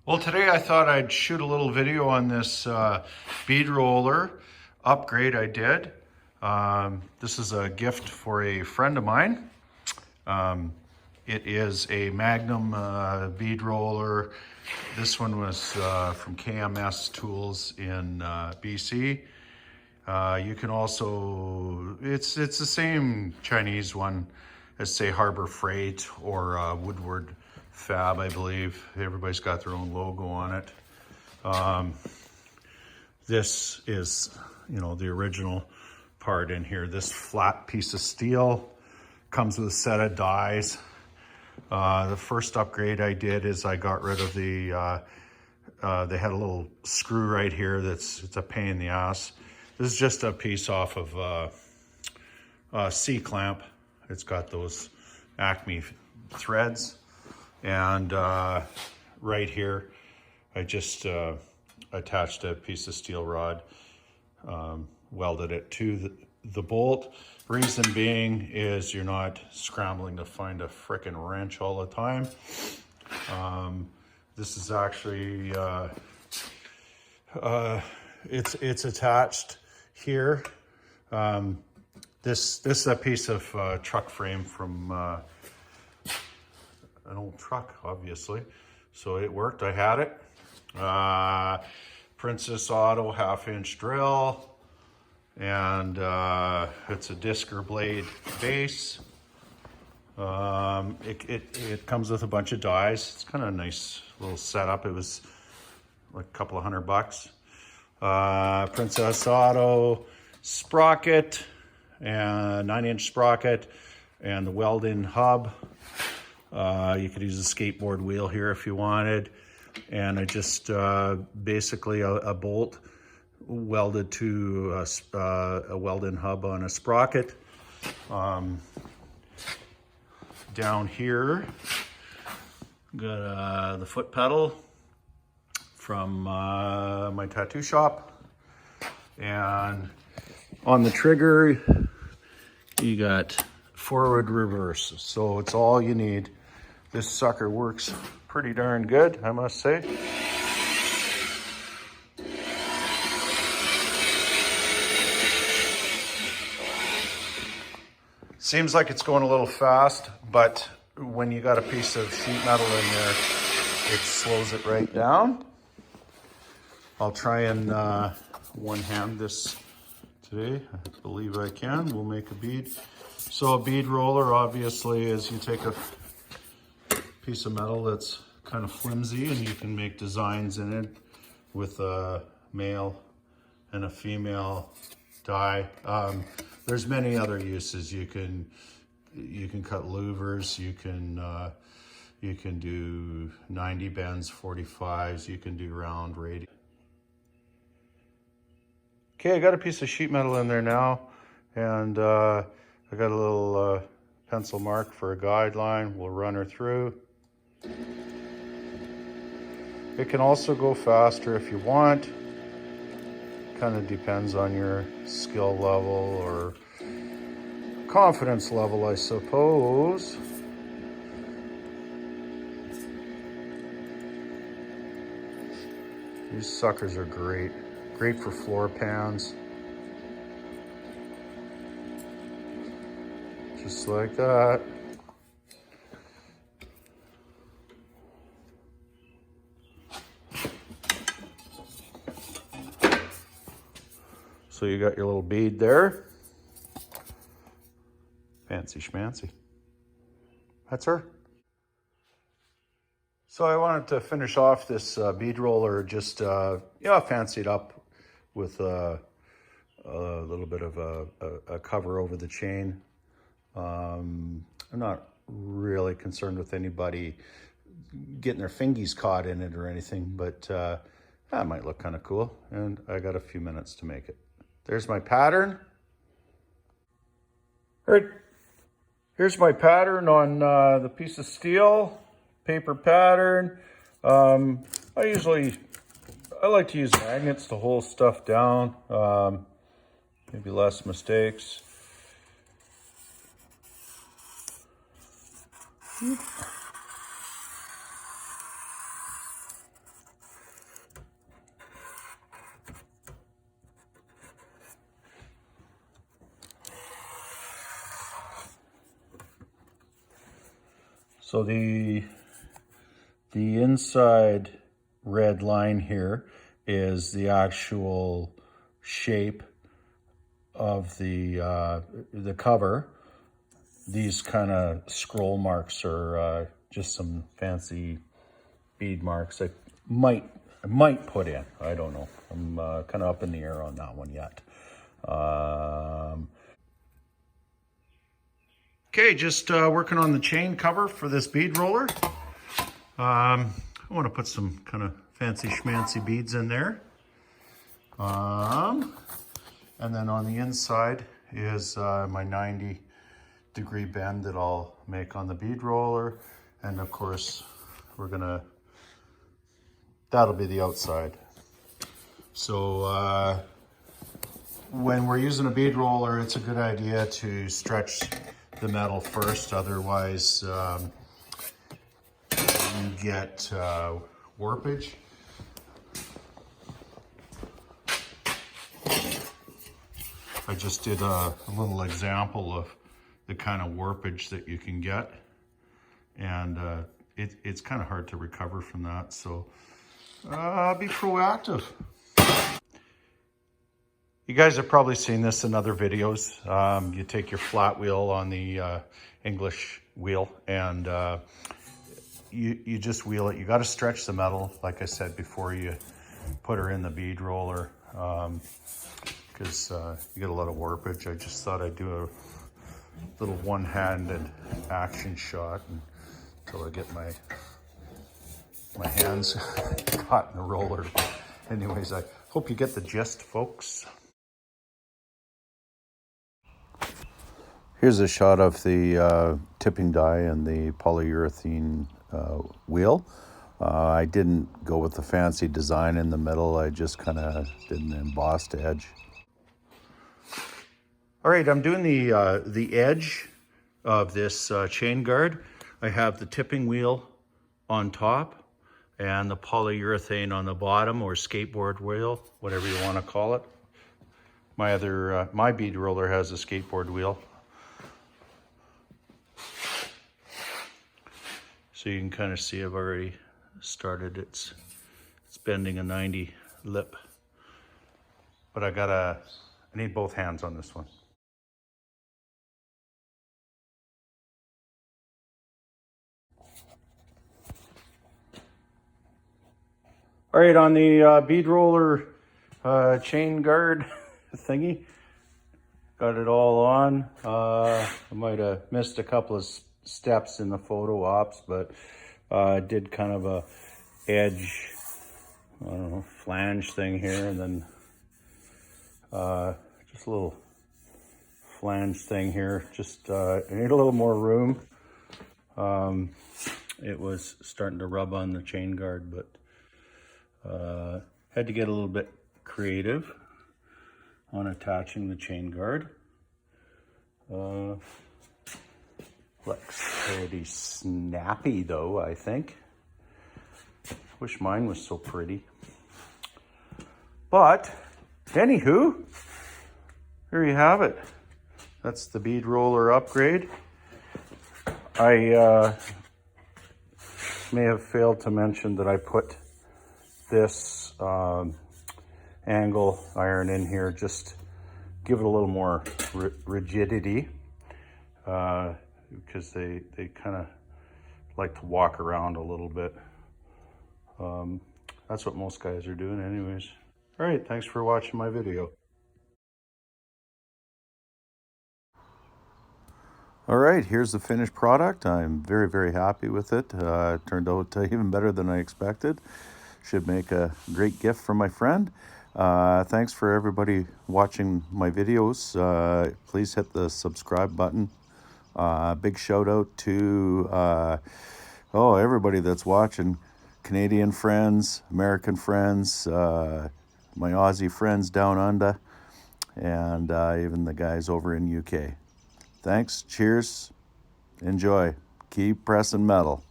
Well, today I thought I'd shoot a little video on this bead roller upgrade I did. This is a gift for a friend of mine. It is a Magnum bead roller. This one was from KMS Tools in BC. You can also, it's the same Chinese one as say Harbor Freight or Woodward Fab, I believe. Everybody's got their own logo on it. This is, the original part in here. This flat piece of steel comes with a set of dies. The first upgrade I did is I got rid of the, they had a little screw right here it's a pain in the ass. This is just a piece off of a C-clamp. It's got those Acme threads. And right here, I just attached a piece of steel rod, welded it to the bolt. Reason being is you're not scrambling to find a frickin' wrench all the time. This is actually, it's attached here. This is a piece of truck frame from an old truck, obviously. So it worked, I had it. Princess Auto 1/2-inch drill. And it's a Disker blade base. It comes with a bunch of dies. It's kind of a nice little setup. It was like a couple of $100. Princess Auto sprocket, and 9-inch sprocket, and the weld-in hub. You could use a skateboard wheel here if you wanted. And I just basically a bolt welded to a weld-in hub on a sprocket. Down here, got the foot pedal from my tattoo shop. And on the trigger, you got forward, reverse. So it's all you need. This sucker works pretty darn good, I must say. Seems like it's going a little fast, but when you got a piece of sheet metal in there, it slows it right down. I'll try and one-hand this today. I believe I can. We'll make a bead. So a bead roller, obviously, is you take a piece of metal that's kind of flimsy and you can make designs in it with a male and a female die. There's many other uses. You can cut louvers. You can do 90 bends, 45s. You can do round radius. Okay, I got a piece of sheet metal in there now, and I got a little pencil mark for a guideline. We'll run her through. It can also go faster if you want. Kind of depends on your skill level or confidence level, I suppose. These suckers are great. Great for floor pans. Just like that. So you got your little bead there. Fancy schmancy. That's her. So I wanted to finish off this bead roller, just fancy it up with a little bit of a cover over the chain. I'm not really concerned with anybody getting their fingies caught in it or anything, but that might look kind of cool. And I got a few minutes to make it. There's my pattern. All right, here's my pattern on the piece of steel, paper pattern. I like to use magnets to hold stuff down, maybe less mistakes. So the inside red line here is the actual shape of the cover. These kind of scroll marks are just some fancy bead marks I might put in. I don't know. I'm kind of up in the air on that one yet. Okay, just working on the chain cover for this bead roller. I want to put some kind of fancy schmancy beads in there. And then on the inside is my 90-degree bend that I'll make on the bead roller. And of course, that'll be the outside. So when we're using a bead roller, it's a good idea to stretch the metal first, otherwise you get warpage. I just did a little example of the kind of warpage that you can get, and it's kind of hard to recover from that, so be proactive. You guys have probably seen this in other videos. You take your flat wheel on the English wheel and you just wheel it. You got to stretch the metal, like I said, before you put her in the bead roller, because you get a lot of warpage. I just thought I'd do a little one-handed action shot until I get my hands caught in the roller. Anyways, I hope you get the gist, folks. Here's a shot of the tipping die and the polyurethane wheel. I didn't go with the fancy design in the middle. I just kind of did an embossed edge. All right, I'm doing the edge of this chain guard. I have the tipping wheel on top and the polyurethane on the bottom, or skateboard wheel, whatever you want to call it. My bead roller has a skateboard wheel. So you can kind of see I've already started. It's bending a 90 lip, but I need both hands on this one. All right, on the bead roller chain guard thingy, got it all on. I might have missed a couple of steps in the photo ops, but I did kind of a edge, I don't know, flange thing here, and then just a little flange thing here. Just I need a little more room. It was starting to rub on the chain guard, but had to get a little bit creative on attaching the chain guard. Looks pretty snappy though, I think. Wish mine was so pretty. But anywho, here you have it. That's the bead roller upgrade. I may have failed to mention that I put this angle iron in here, just give it a little more rigidity, because they kind of like to walk around a little bit. That's what most guys are doing anyways. All right, thanks for watching my video. All right, here's the finished product. I'm very, very happy with it. It turned out even better than I expected. Should make a great gift for my friend. Thanks for everybody watching my videos. Please hit the subscribe button. Big shout out to everybody that's watching. Canadian friends, American friends, my Aussie friends down under, and even the guys over in UK. Thanks, cheers, enjoy, keep pressing metal.